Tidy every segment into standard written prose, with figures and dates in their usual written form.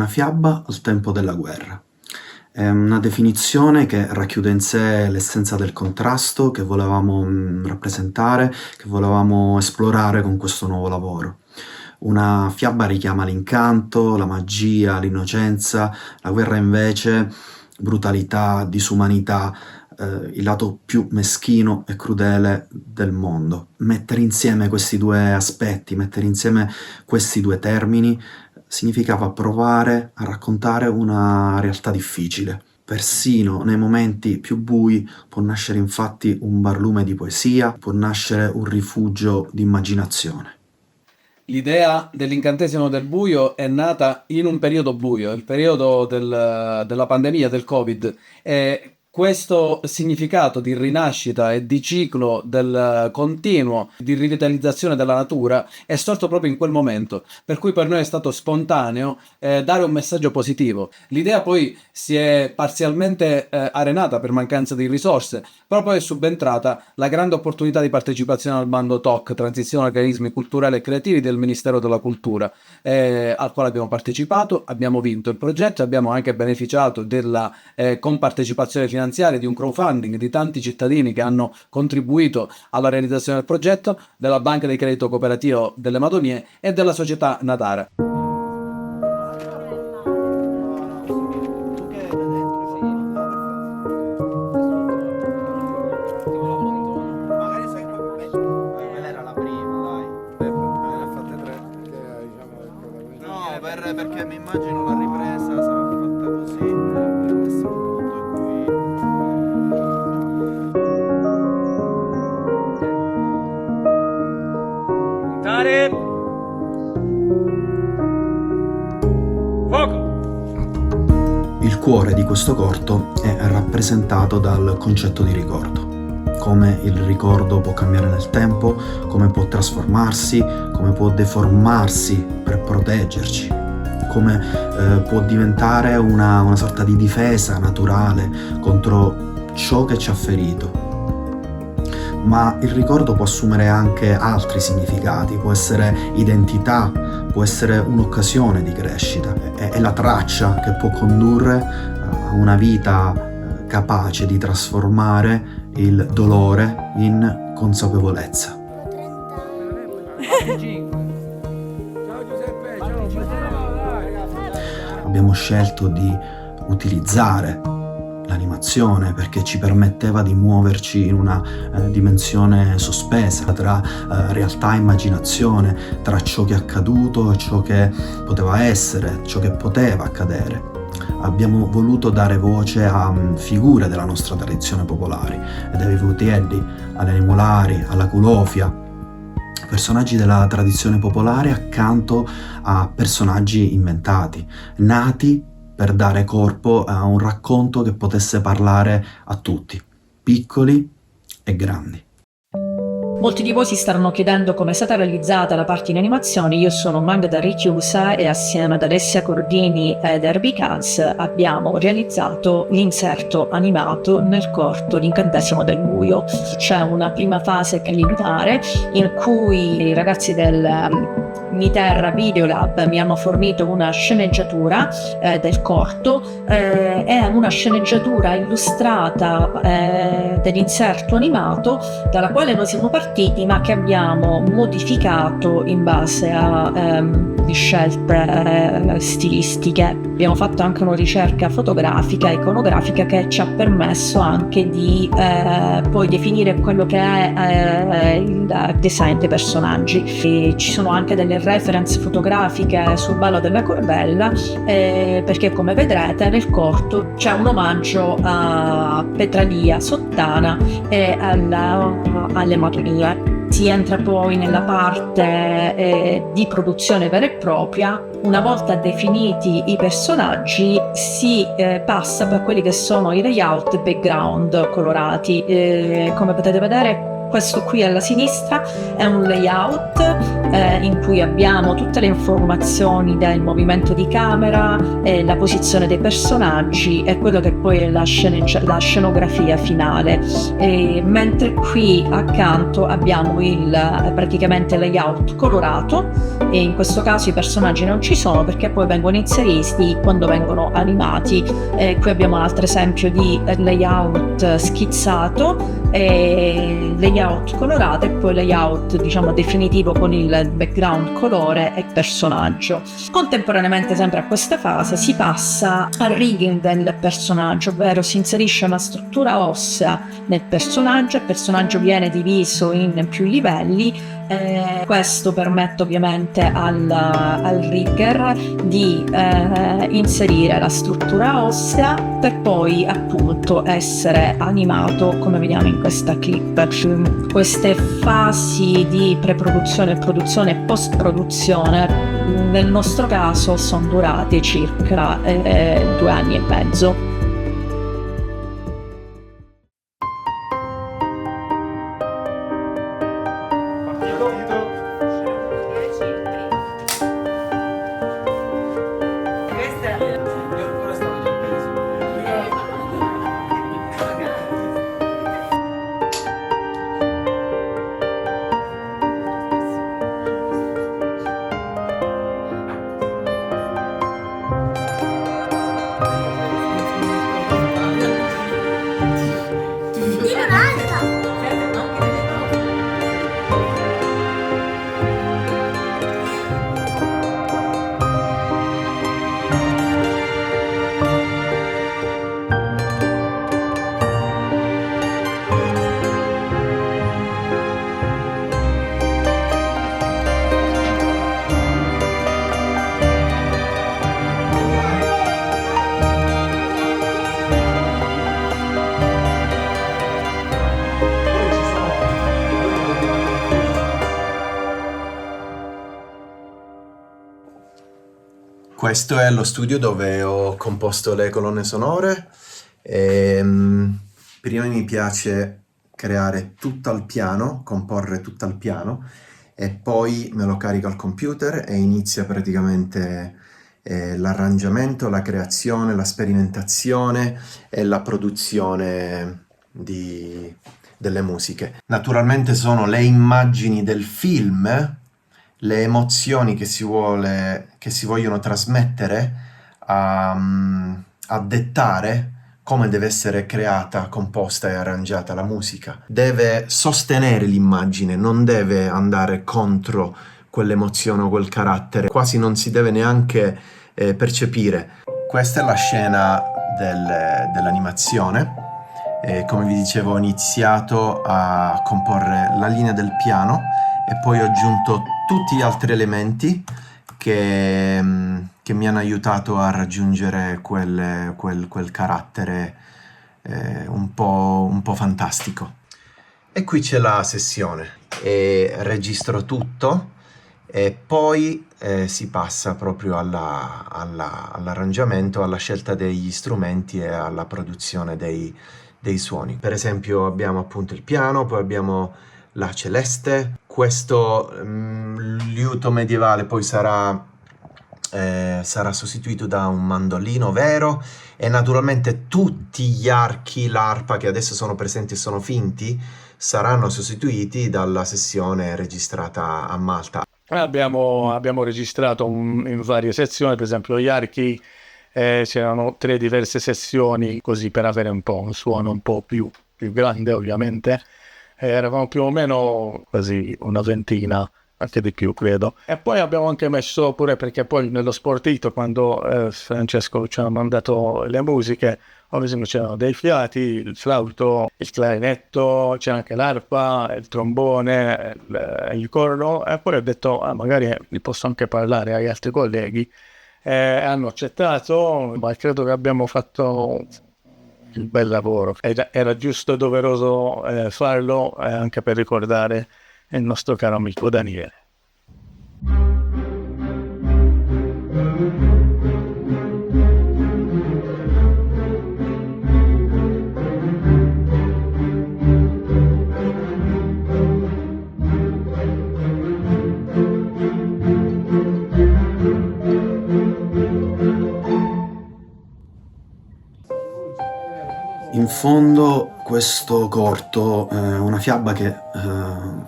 una fiaba al tempo della guerra. È una definizione che racchiude in sé l'essenza del contrasto che volevamo rappresentare, che volevamo esplorare con questo nuovo lavoro. Una fiaba richiama l'incanto, la magia, l'innocenza, la guerra invece brutalità, disumanità, il lato più meschino e crudele del mondo. Mettere insieme questi due aspetti, mettere insieme questi due termini significava provare a raccontare una realtà difficile. Persino nei momenti più bui può nascere infatti un barlume di poesia, può nascere un rifugio di immaginazione. L'idea dell'incantesimo del buio è nata in un periodo buio, il periodo della pandemia, del Covid, e questo significato di rinascita e di ciclo del continuo, di rivitalizzazione della natura è sorto proprio in quel momento, per cui per noi è stato spontaneo dare un messaggio positivo. L'idea poi si è parzialmente arenata per mancanza di risorse, però poi è subentrata la grande opportunità di partecipazione al bando TOC, Transizione Organismi Culturali e Creativi del Ministero della Cultura, al quale abbiamo partecipato, abbiamo vinto il progetto, abbiamo anche beneficiato della compartecipazione finanziaria di un crowdfunding di tanti cittadini che hanno contribuito alla realizzazione del progetto, della Banca di Credito Cooperativo delle Madonie e della società Natara. Perché mi immagino la ripresa sarà fatta così, questo è un punto in cui... Tare! Fuoco! Il cuore di questo corto è rappresentato dal concetto di ricordo. Come il ricordo può cambiare nel tempo, come può trasformarsi, come può deformarsi per proteggerci, come può diventare una sorta di difesa naturale contro ciò che ci ha ferito. Ma il ricordo può assumere anche altri significati, può essere identità, può essere un'occasione di crescita, è la traccia che può condurre a una vita capace di trasformare il dolore in consapevolezza. Abbiamo scelto di utilizzare l'animazione perché ci permetteva di muoverci in una dimensione sospesa tra realtà e immaginazione, tra ciò che è accaduto e ciò che poteva essere, ciò che poteva accadere. Abbiamo voluto dare voce a figure della nostra tradizione popolare, dai Vutielli alle Animolari, alla Culofia, personaggi della tradizione popolare accanto a personaggi inventati, nati per dare corpo a un racconto che potesse parlare a tutti, piccoli e grandi. Molti di voi si staranno chiedendo come è stata realizzata la parte in animazione. Io sono Magda Richiusa e assieme ad Alessia Cordini ed Herbie Kans abbiamo realizzato l'inserto animato nel corto L'incantesimo del buio. C'è una prima fase preliminare in cui i ragazzi del Miterra Video Lab mi hanno fornito una sceneggiatura del corto, è una sceneggiatura illustrata dell'inserto animato dalla quale noi siamo partiti ma che abbiamo modificato in base a scelte stilistiche. Abbiamo fatto anche una ricerca fotografica e iconografica che ci ha permesso anche di poi definire quello che è il design dei personaggi. E ci sono anche delle reference fotografiche sul ballo della Corbella perché come vedrete nel corto c'è un omaggio a Petralia Sottana e alle Madonie. Si entra poi nella parte di produzione vera e propria. Una volta definiti i personaggi si passa per quelli che sono i layout e background colorati. Come potete vedere, questo qui alla sinistra è un layout in cui abbiamo tutte le informazioni del movimento di camera, la posizione dei personaggi e quello che poi è la scenografia finale. Mentre qui accanto abbiamo praticamente layout colorato, e in questo caso i personaggi non ci sono perché poi vengono inseriti quando vengono animati. Qui abbiamo un altro esempio di layout schizzato, layout colorato e poi layout diciamo definitivo con il background colore e personaggio. Contemporaneamente sempre a questa fase si passa al rigging del personaggio, ovvero si inserisce una struttura ossea nel personaggio, il personaggio viene diviso in più livelli. Questo permette ovviamente al rigger di inserire la struttura ossea per poi appunto essere animato come vediamo in questa clip. Queste fasi di preproduzione, produzione e post-produzione nel nostro caso sono durate circa 2 anni e mezzo. Questo è lo studio dove ho composto le colonne sonore. Prima mi piace creare tutto al piano, comporre tutto al piano, e poi me lo carico al computer e inizia praticamente l'arrangiamento, la creazione, la sperimentazione e la produzione delle musiche. Naturalmente sono le immagini del film, le emozioni che si vogliono trasmettere a dettare come deve essere creata, composta e arrangiata la musica. Deve sostenere l'immagine, non deve andare contro quell'emozione o quel carattere, quasi non si deve neanche percepire. Questa è la scena dell'animazione. Come vi dicevo, ho iniziato a comporre la linea del piano e poi ho aggiunto tutti gli altri elementi che mi hanno aiutato a raggiungere quel carattere un po' fantastico. E qui c'è la sessione, registro tutto e poi si passa proprio all'arrangiamento, alla scelta degli strumenti e alla produzione dei suoni. Per esempio abbiamo appunto il piano, poi abbiamo la celeste, questo liuto medievale poi sarà sostituito da un mandolino vero, e naturalmente tutti gli archi, l'arpa che adesso sono presenti e sono finti, saranno sostituiti dalla sessione registrata a Malta. Abbiamo registrato in varie sezioni, per esempio gli archi, c'erano 3 diverse sessioni, così per avere un po' un suono un po' più grande ovviamente. Eravamo più o meno quasi una ventina, anche di più credo. E poi abbiamo anche messo pure, perché poi nello sportito, quando Francesco ci ha mandato le musiche, ad esempio c'erano dei fiati, il flauto, il clarinetto, c'era anche l'arpa, il trombone, il corno, e poi ho detto magari li posso anche parlare agli altri colleghi, hanno accettato, ma credo che abbiamo fatto un bel lavoro. Era giusto e doveroso farlo, anche per ricordare il nostro caro amico Daniele. In fondo questo corto è una fiaba che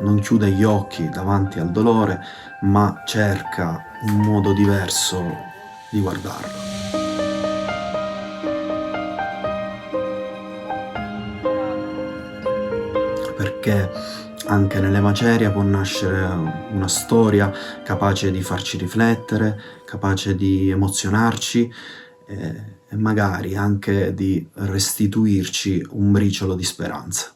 non chiude gli occhi davanti al dolore, ma cerca un modo diverso di guardarlo. Perché anche nelle macerie può nascere una storia capace di farci riflettere, capace di emozionarci e magari anche di restituirci un briciolo di speranza.